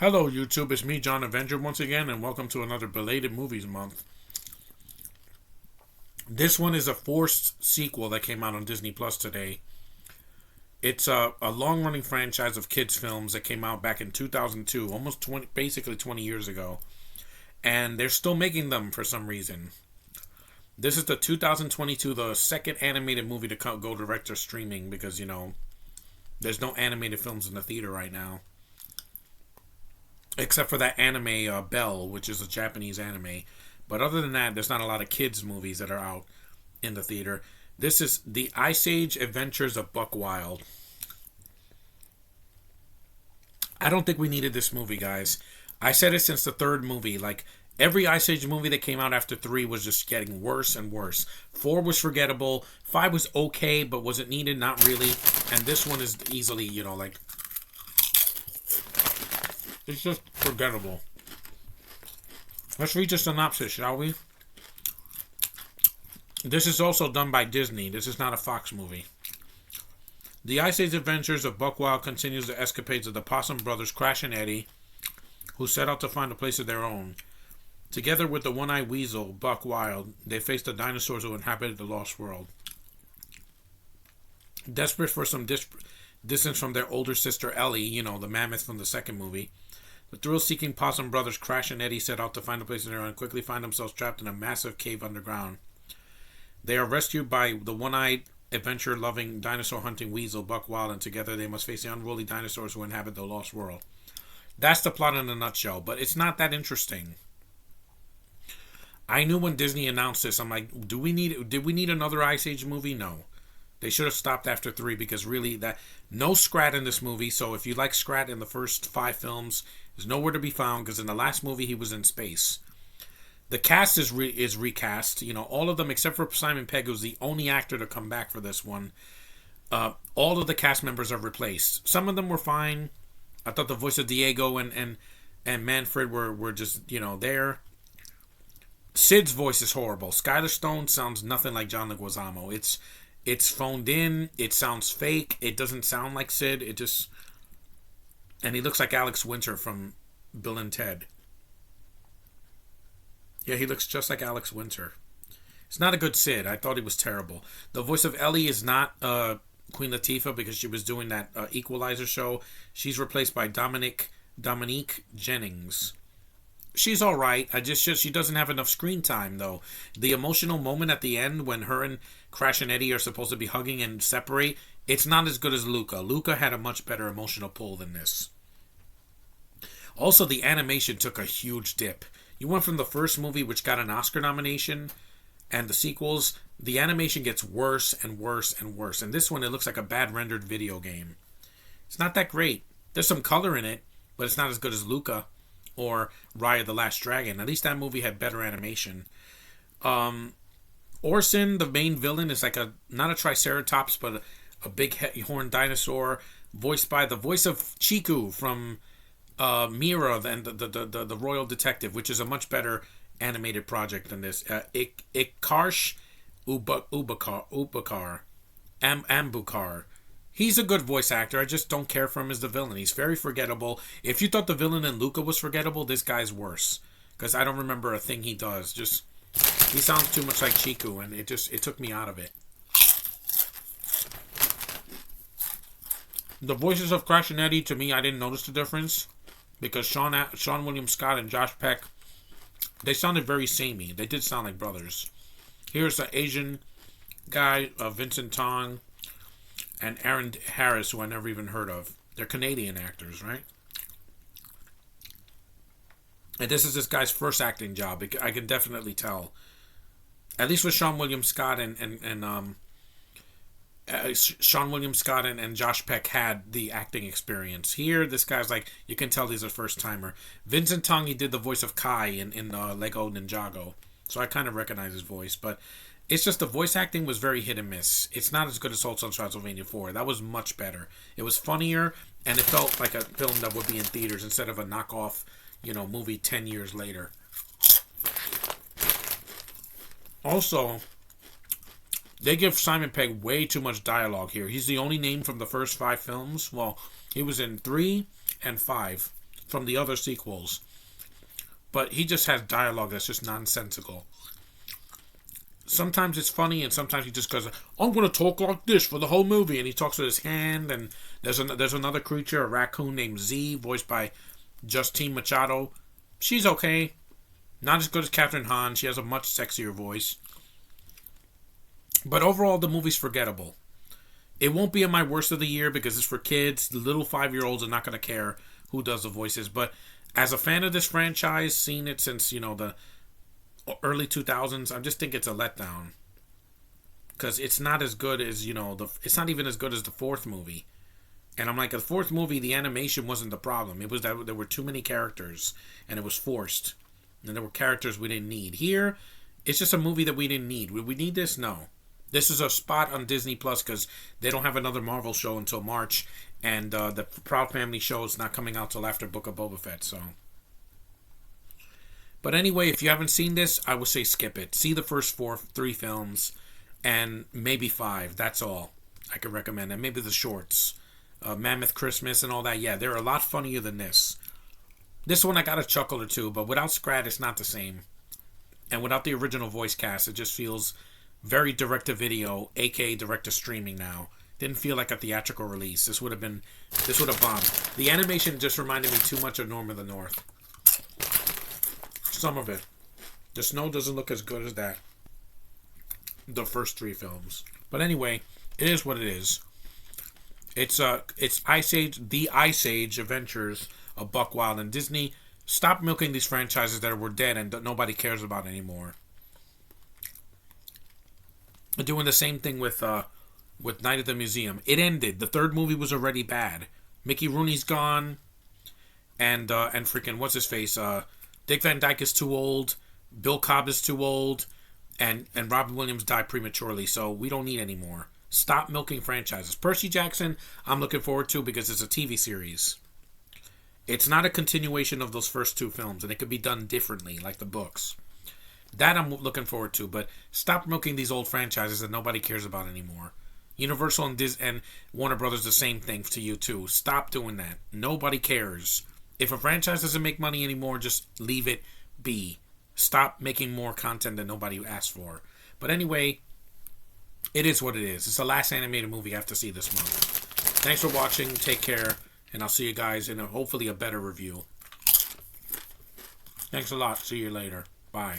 Hello, YouTube. It's me, John Avenger, once again, and welcome to another belated movies month. This one is a forced sequel that came out on Disney Plus today. It's a long-running franchise of kids' films that came out back in 2002, almost 20, basically 20 years ago, and they're still making them for some reason. This is the 2022, the second animated movie to go direct to streaming because there's no animated films in the theater right now. Except for that anime Bell, which is a Japanese anime. But other than that, there's not a lot of kids movies that are out in the theater. This is The Ice Age Adventures of Buck Wild. I don't think we needed this movie, guys. I said it since the third movie. Like, every Ice Age movie that came out after 3 was just getting worse and worse. 4 was forgettable. 5 was okay, but was it needed? Not really. And this one is easily, it's just forgettable. Let's read the synopsis, shall we? This is also done by Disney. This is not a Fox movie. The Ice Age Adventures of Buck Wild continues the escapades of the Possum brothers Crash and Eddie, who set out to find a place of their own. Together with the one-eyed weasel, Buck Wild, they face the dinosaurs who inhabited the Lost World. Desperate for some distance from their older sister Ellie, the mammoth from the second movie, the thrill-seeking Possum brothers Crash and Eddie set out to find a place of their own and quickly find themselves trapped in a massive cave underground. They are rescued by the one-eyed, adventure-loving, dinosaur-hunting weasel Buck Wild, and together they must face the unruly dinosaurs who inhabit the Lost World. That's the plot in a nutshell, but it's not that interesting. I knew when Disney announced this, I'm like, did we need another Ice Age movie? No. They should have stopped after 3 because really no Scrat in this movie. So if you like Scrat in the first 5 films, there's nowhere to be found because in the last movie he was in space. The cast is recast. All of them except for Simon Pegg, who's the only actor to come back for this one. All of the cast members are replaced. Some of them were fine. I thought the voice of Diego and Manfred were just there. Sid's voice is horrible. Skylar Stone sounds nothing like John Leguizamo. It's phoned in. It sounds fake. It doesn't sound like Sid. And he looks like Alex Winter from Bill and Ted. Yeah, he looks just like Alex Winter. It's not a good Sid. I thought he was terrible. The voice of Ellie is not Queen Latifah because she was doing that Equalizer show. She's replaced by Dominique Jennings. She's all right. She doesn't have enough screen time, though. The emotional moment at the end when her and Crash and Eddie are supposed to be hugging and separate, it's not as good as Luca. Luca had a much better emotional pull than this. Also, the animation took a huge dip. You went from the first movie, which got an Oscar nomination, and the sequels, the animation gets worse and worse and worse. And this one, it looks like a bad rendered video game. It's not that great. There's some color in it, but it's not as good as Luca or Raya the Last Dragon. At least that movie had better animation. Orson, the main villain, is like not a Triceratops, but a big horned dinosaur, voiced by the voice of Chiku from Mira and the Royal Detective, which is a much better animated project than this. Ikarsh Ambukar. He's a good voice actor. I just don't care for him as the villain. He's very forgettable. If you thought the villain in Luca was forgettable, this guy's worse. Because I don't remember a thing he does. He sounds too much like Chiku, and it took me out of it. The voices of Crash and Eddie, to me, I didn't notice the difference. Because Sean William Scott and Josh Peck, they sounded very samey. They did sound like brothers. Here's the Asian guy, Vincent Tong, and Aaron Harris, who I never even heard of. They're Canadian actors, right? And this is this guy's first acting job. I can definitely tell. At least with Sean William Scott and Sean William Scott and Josh Peck had the acting experience. Here, this guy's like, you can tell he's a first timer. Vincent Tong, he did the voice of Kai in Lego Ninjago, so I kind of recognize his voice. But it's just the voice acting was very hit and miss. It's not as good as Hotel Transylvania 4. That was much better. It was funnier, and it felt like a film that would be in theaters instead of a knockoff, movie 10 years later. Also, they give Simon Pegg way too much dialogue here. He's the only name from the first 5 films. Well, he was in 3 and 5. from the other sequels. But he just has dialogue that's just nonsensical. Sometimes it's funny, and sometimes he just goes, "I'm going to talk like this for the whole movie," and he talks with his hand. And there's another creature, a raccoon named Z, voiced by Justine Machado. She's okay, not as good as Catherine Hahn. She has a much sexier voice. But overall, the movie's forgettable. It won't be in my worst of the year because it's for kids. The little 5-year-olds are not going to care who does the voices. But as a fan of this franchise, seen it since, the early 2000s, I just think it's a letdown. Because it's not as good as, it's not even as good as the fourth movie. And I'm like, the fourth movie, the animation wasn't the problem. It was that there were too many characters, and it was forced. And there were characters we didn't need. Here, it's just a movie that we didn't need. Would we need this? No. This is a spot on Disney Plus because they don't have another Marvel show until March. And the Proud Family show is not coming out till after Book of Boba Fett, so... But anyway, if you haven't seen this, I would say skip it. See the first 3 films, and maybe 5. That's all I could recommend. And maybe the shorts. Mammoth Christmas and all that. Yeah, they're a lot funnier than this. This one I got a chuckle or two, but without Scrat, it's not the same. And without the original voice cast, it just feels very direct-to-video, aka direct-to-streaming now. Didn't feel like a theatrical release. This would have bombed. The animation just reminded me too much of Norm of the North. Some of it. The snow doesn't look as good as that. The first 3 films. But anyway, it is what it is. It's Ice Age, the Ice Age Adventures of Buck Wild and Disney. Stop milking these franchises that were dead and nobody cares about anymore. They're doing the same thing with Night at the Museum. It ended. The 3rd movie was already bad. Mickey Rooney's gone, and freaking what's his face? Dick Van Dyke is too old. Bill Cobb is too old, and Robin Williams died prematurely. So we don't need any more. Stop milking franchises. Percy Jackson, I'm looking forward to because it's a TV series. It's not a continuation of those first 2 films, and it could be done differently, like the books. That I'm looking forward to, but stop milking these old franchises that nobody cares about anymore. Universal and Warner Brothers, the same thing to you too. Stop doing that. Nobody cares. If a franchise doesn't make money anymore, just leave it be. Stop making more content that nobody asked for. But anyway, it is what it is. It's the last animated movie I have to see this month. Thanks for watching. Take care. And I'll see you guys in hopefully a better review. Thanks a lot. See you later. Bye.